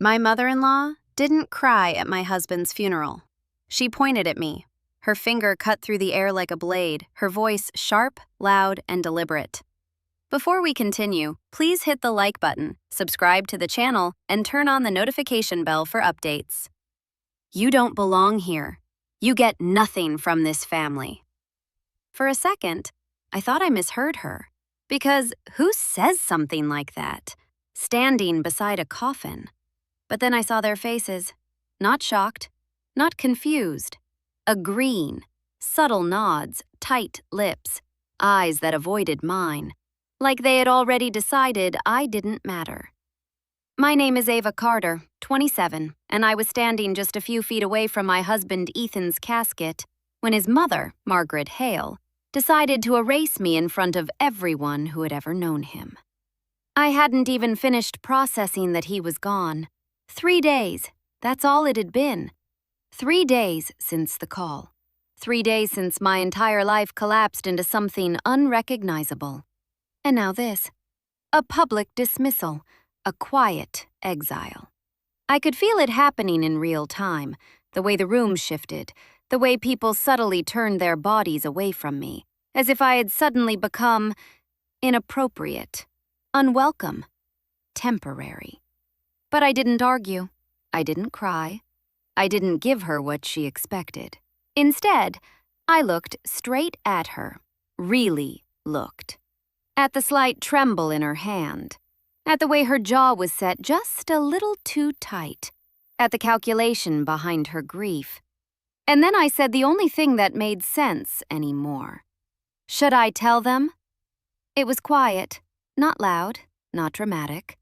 My mother-in-law didn't cry at my husband's funeral. She pointed at me. Her finger cut through the air like a blade, her voice sharp, loud, and deliberate. Before we continue, please hit the like button, subscribe to the channel, and turn on the notification bell for updates. You don't belong here. You get nothing from this family. For a second, I thought I misheard her. Because who says something like that, standing beside a coffin? But then I saw their faces, not shocked, not confused, agreeing, subtle nods, tight lips, eyes that avoided mine, like they had already decided I didn't matter. My name is Ava Carter, 27, and I was standing just a few feet away from my husband Ethan's casket when his mother, Margaret Hale, decided to erase me in front of everyone who had ever known him. I hadn't even finished processing that he was gone. 3 days, that's all it had been. 3 days since the call. 3 days since my entire life collapsed into something unrecognizable. And now this. A public dismissal, a quiet exile. I could feel it happening in real time, the way the room shifted, the way people subtly turned their bodies away from me, as if I had suddenly become inappropriate, unwelcome, temporary. But I didn't argue. I didn't cry. I didn't give her what she expected. Instead, I looked straight at her, really looked. At the slight tremble in her hand, at the way her jaw was set just a little too tight, at the calculation behind her grief. And then I said the only thing that made sense anymore. Should I tell them? It was quiet, not loud, not dramatic,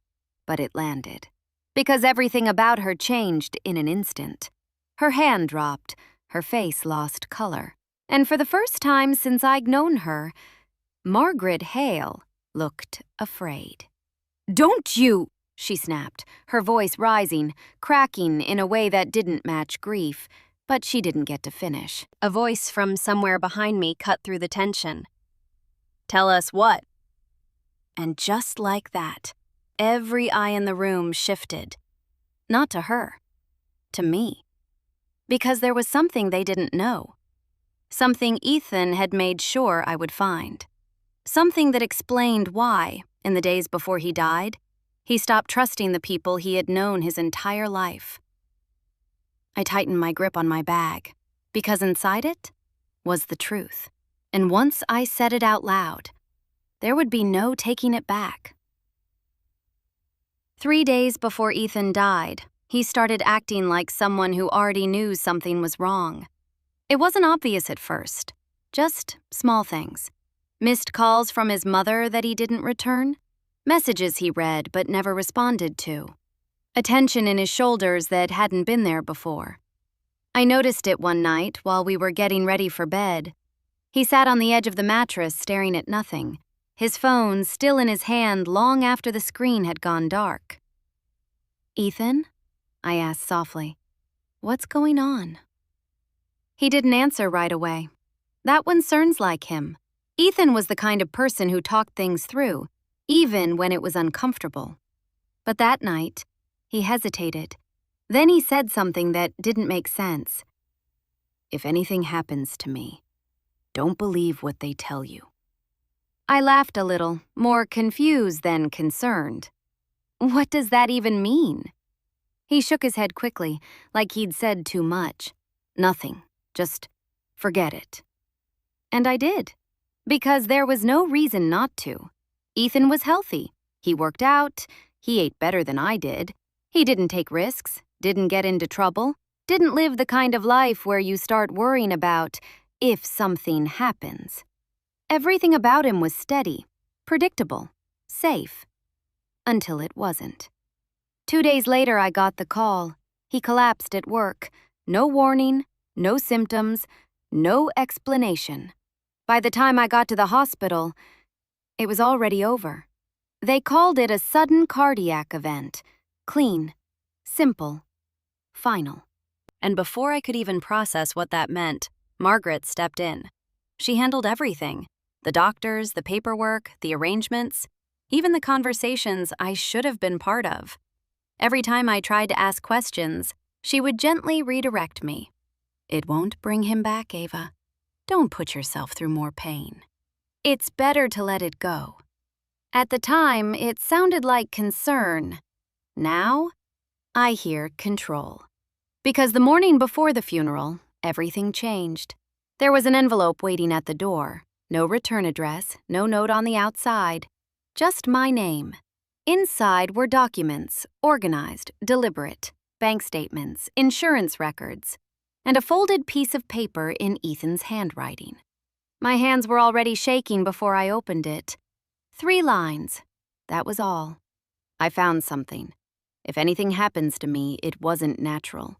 but it landed. Because everything about her changed in an instant. Her hand dropped, her face lost color. And for the first time since I'd known her, Margaret Hale looked afraid. "Don't you!" she snapped, her voice rising, cracking in a way that didn't match grief, but she didn't get to finish. A voice from somewhere behind me cut through the tension. "Tell us what?" And just like that, every eye in the room shifted. Not to her, to me. Because there was something they didn't know. Something Ethan had made sure I would find. Something that explained why, in the days before he died, he stopped trusting the people he had known his entire life. I tightened my grip on my bag, because inside it was the truth. And once I said it out loud, there would be no taking it back. 3 days before Ethan died, he started acting like someone who already knew something was wrong. It wasn't obvious at first, just small things. Missed calls from his mother that he didn't return, messages he read but never responded to, a tension in his shoulders that hadn't been there before. I noticed it one night while we were getting ready for bed. He sat on the edge of the mattress staring at nothing, his phone still in his hand long after the screen had gone dark. "Ethan?" I asked softly. "What's going on?" He didn't answer right away. That concerns like him. Ethan was the kind of person who talked things through, even when it was uncomfortable. But that night, he hesitated. Then he said something that didn't make sense. "If anything happens to me, don't believe what they tell you." I laughed a little, more confused than concerned. What does that even mean? He shook his head quickly, like he'd said too much. Nothing, just forget it. And I did, because there was no reason not to. Ethan was healthy. He worked out. He ate better than I did. He didn't take risks, didn't get into trouble, didn't live the kind of life where you start worrying about if something happens. Everything about him was steady, predictable, safe. Until it wasn't. 2 days later, I got the call. He collapsed at work. No warning, no symptoms, no explanation. By the time I got to the hospital, it was already over. They called it a sudden cardiac event. Clean, simple, final. And before I could even process what that meant, Margaret stepped in. She handled everything. The doctors, the paperwork, the arrangements, even the conversations I should have been part of. Every time I tried to ask questions, she would gently redirect me. "It won't bring him back, Ava. Don't put yourself through more pain. It's better to let it go." At the time, it sounded like concern. Now, I hear control. Because the morning before the funeral, everything changed. There was an envelope waiting at the door. No return address, no note on the outside. Just my name. Inside were documents, organized, deliberate, bank statements, insurance records, and a folded piece of paper in Ethan's handwriting. My hands were already shaking before I opened it. 3 lines. That was all. I found something. If anything happens to me, it wasn't natural.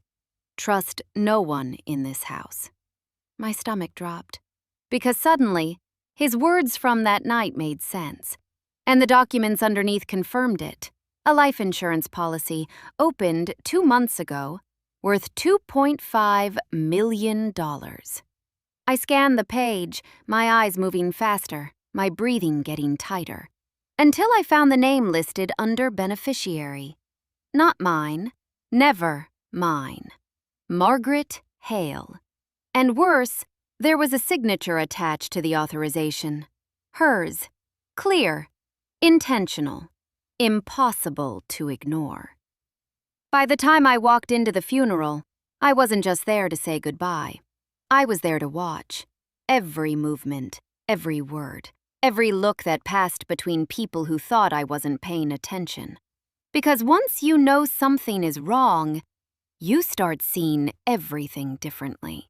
Trust no one in this house. My stomach dropped. Because suddenly, his words from that night made sense. And the documents underneath confirmed it. A life insurance policy opened 2 months ago, worth $2.5 million. I scanned the page, my eyes moving faster, my breathing getting tighter, until I found the name listed under beneficiary. Not mine, never mine. Margaret Hale. And worse, there was a signature attached to the authorization. Hers. Clear. Intentional. Impossible to ignore. By the time I walked into the funeral, I wasn't just there to say goodbye. I was there to watch. Every movement, every word, every look that passed between people who thought I wasn't paying attention. Because once you know something is wrong, you start seeing everything differently.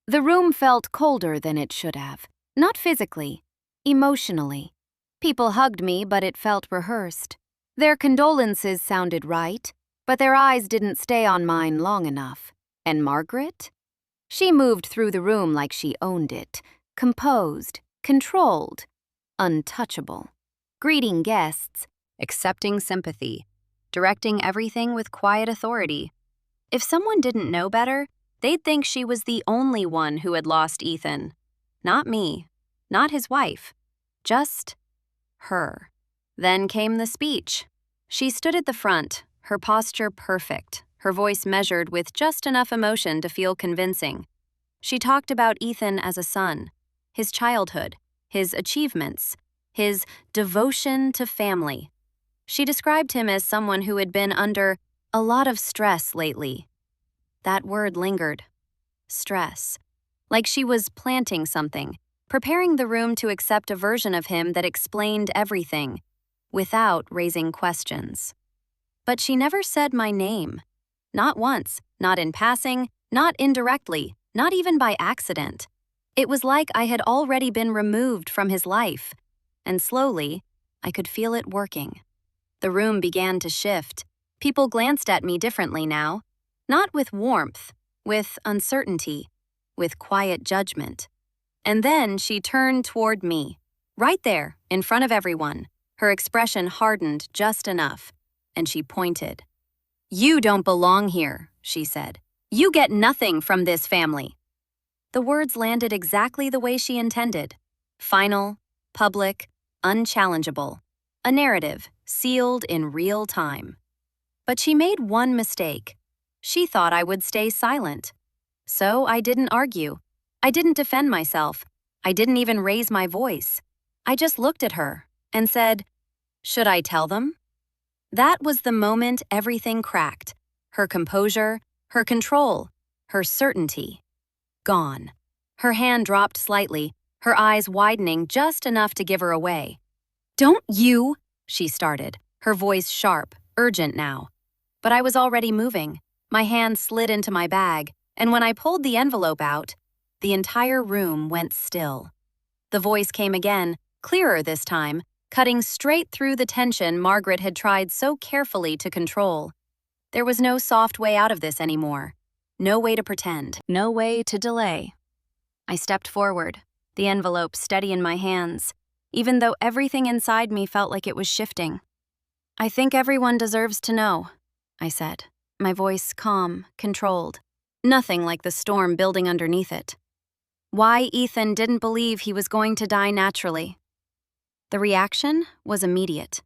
The room felt colder than it should have. Not physically, emotionally. People hugged me, but it felt rehearsed. Their condolences sounded right, but their eyes didn't stay on mine long enough. And Margaret? She moved through the room like she owned it, composed, controlled, untouchable. Greeting guests, accepting sympathy, directing everything with quiet authority. If someone didn't know better, they'd think she was the only one who had lost Ethan. Not me, not his wife, just her. Then came the speech. She stood at the front, her posture perfect, her voice measured with just enough emotion to feel convincing. She talked about Ethan as a son, his childhood, his achievements, his devotion to family. She described him as someone who had been under a lot of stress lately. That word lingered. Stress. Like she was planting something, preparing the room to accept a version of him that explained everything, without raising questions. But she never said my name. Not once, not in passing, not indirectly, not even by accident. It was like I had already been removed from his life, and slowly, I could feel it working. The room began to shift. People glanced at me differently now, not with warmth, with uncertainty, with quiet judgment. And then she turned toward me, right there, in front of everyone. Her expression hardened just enough, and she pointed. "You don't belong here," she said. "You get nothing from this family." The words landed exactly the way she intended. Final, public, unchallengeable. A narrative sealed in real time. But she made one mistake. She thought I would stay silent. So I didn't argue. I didn't defend myself. I didn't even raise my voice. I just looked at her and said, "Should I tell them?" That was the moment everything cracked. Her composure, her control, her certainty. Gone. Her hand dropped slightly, her eyes widening just enough to give her away. "Don't you?" she started, her voice sharp, urgent now. But I was already moving. My hand slid into my bag, and when I pulled the envelope out, the entire room went still. The voice came again, clearer this time, cutting straight through the tension Margaret had tried so carefully to control. There was no soft way out of this anymore. No way to pretend. No way to delay. I stepped forward, the envelope steady in my hands, even though everything inside me felt like it was shifting. "I think everyone deserves to know," I said, my voice calm, controlled. Nothing like the storm building underneath it. Why Ethan didn't believe he was going to die naturally. The reaction was immediate.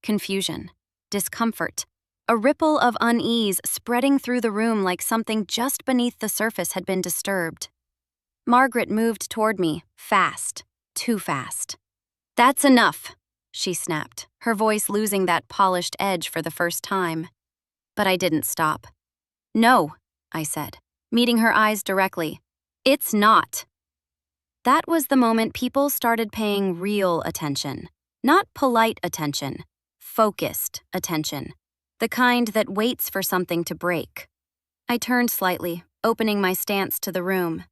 Confusion, discomfort, a ripple of unease spreading through the room like something just beneath the surface had been disturbed. Margaret moved toward me, fast, too fast. "That's enough," she snapped, her voice losing that polished edge for the first time. But I didn't stop. "No," I said, meeting her eyes directly. "It's not." That was the moment people started paying real attention. Not polite attention, focused attention. The kind that waits for something to break. I turned slightly, opening my stance to the room.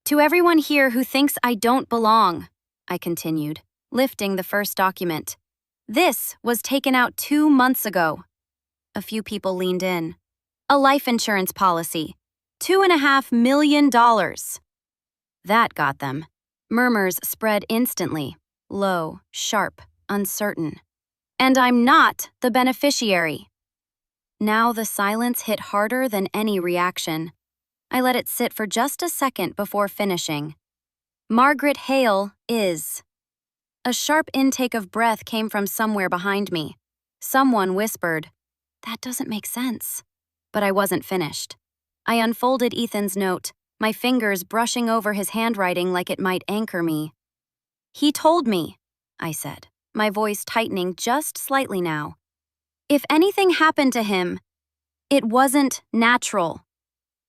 "To everyone here who thinks I don't belong," I continued, lifting the first document. "This was taken out 2 months ago." A few people leaned in. "A life insurance policy. $2.5 million. That got them. Murmurs spread instantly, low, sharp, uncertain. "And I'm not the beneficiary." Now the silence hit harder than any reaction. I let it sit for just a second before finishing. "Margaret Hale is." A sharp intake of breath came from somewhere behind me. Someone whispered, "That doesn't make sense." But I wasn't finished. I unfolded Ethan's note, my fingers brushing over his handwriting like it might anchor me. "He told me," I said, my voice tightening just slightly now. "If anything happened to him, it wasn't natural."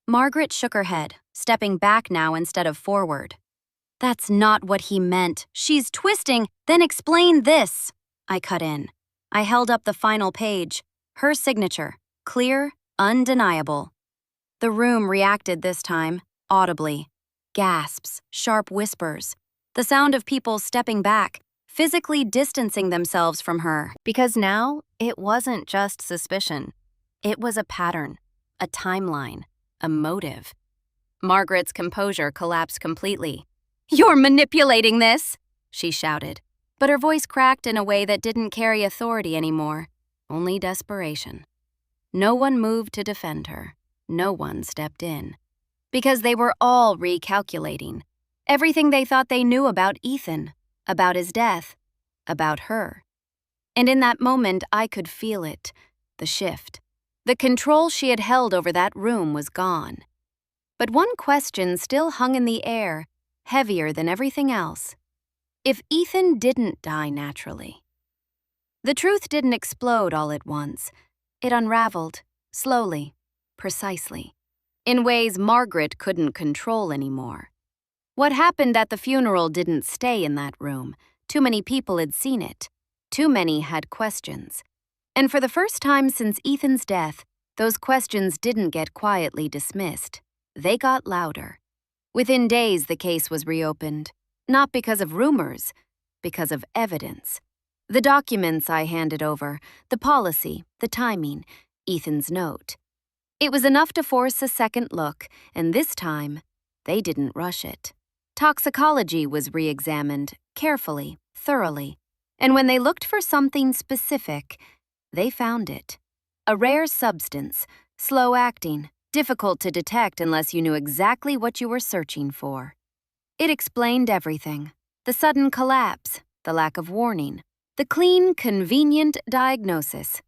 Margaret shook her head, stepping back now instead of forward. "That's not what he meant. She's twisting. Then explain this." I cut in. I held up the final page. Her signature, clear, undeniable. The room reacted this time, audibly. Gasps, sharp whispers. The sound of people stepping back, physically distancing themselves from her. Because now, it wasn't just suspicion. It was a pattern, a timeline, a motive. Margaret's composure collapsed completely. "You're manipulating this!" she shouted. But her voice cracked in a way that didn't carry authority anymore, only desperation. No one moved to defend her. No one stepped in. Because they were all recalculating. Everything they thought they knew about Ethan, about his death, about her. And in that moment, I could feel it, the shift. The control she had held over that room was gone. But one question still hung in the air, heavier than everything else. If Ethan didn't die naturally? The truth didn't explode all at once. It unraveled, slowly, precisely, in ways Margaret couldn't control anymore. What happened at the funeral didn't stay in that room. Too many people had seen it. Too many had questions. And for the first time since Ethan's death, those questions didn't get quietly dismissed. They got louder. Within days, the case was reopened. Not because of rumors, because of evidence. The documents I handed over, the policy, the timing, Ethan's note. It was enough to force a second look, and this time, they didn't rush it. Toxicology was re-examined, carefully, thoroughly, and when they looked for something specific, they found it. A rare substance, slow-acting, difficult to detect unless you knew exactly what you were searching for. It explained everything. The sudden collapse, the lack of warning, the clean, convenient diagnosis.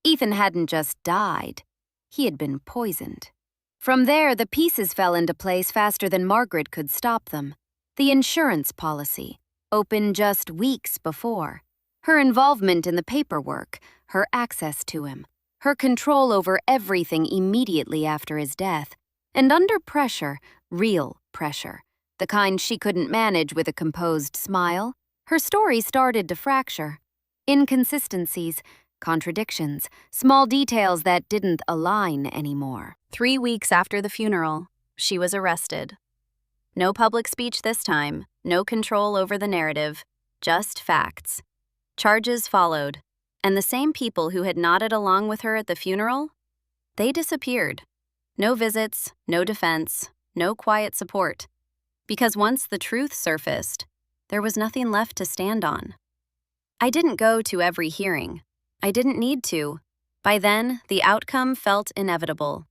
Ethan hadn't just died. He had been poisoned. From there, the pieces fell into place faster than Margaret could stop them. The insurance policy, opened just weeks before. Her involvement in the paperwork, her access to him, her control over everything immediately after his death. And under pressure, real pressure, the kind she couldn't manage with a composed smile, her story started to fracture. Inconsistencies, contradictions, small details that didn't align anymore. 3 weeks after the funeral, she was arrested. No public speech this time, no control over the narrative, just facts. Charges followed, and the same people who had nodded along with her at the funeral, they disappeared. No visits, no defense, no quiet support. Because once the truth surfaced, there was nothing left to stand on. I didn't go to every hearing. I didn't need to. By then, the outcome felt inevitable.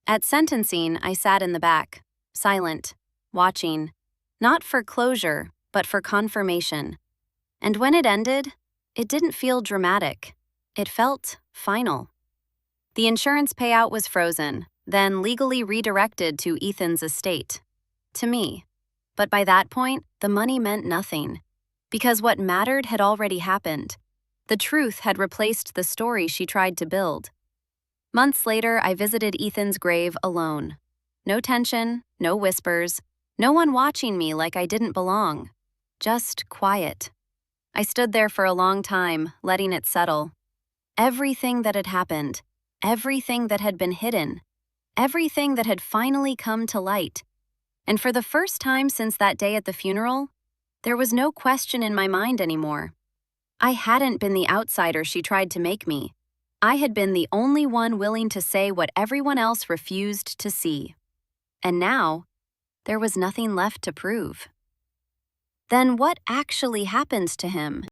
At sentencing, I sat in the back, silent, watching, not for closure, but for confirmation. And when it ended, it didn't feel dramatic. It felt final. The insurance payout was frozen, then legally redirected to Ethan's estate. To me. But by that point, the money meant nothing. Because what mattered had already happened. The truth had replaced the story she tried to build. Months later, I visited Ethan's grave alone. No tension, no whispers, no one watching me like I didn't belong. Just quiet. I stood there for a long time, letting it settle. Everything that had happened, everything that had been hidden, everything that had finally come to light. And for the first time since that day at the funeral, there was no question in my mind anymore. I hadn't been the outsider she tried to make me. I had been the only one willing to say what everyone else refused to see. And now, there was nothing left to prove. Then what actually happened to him?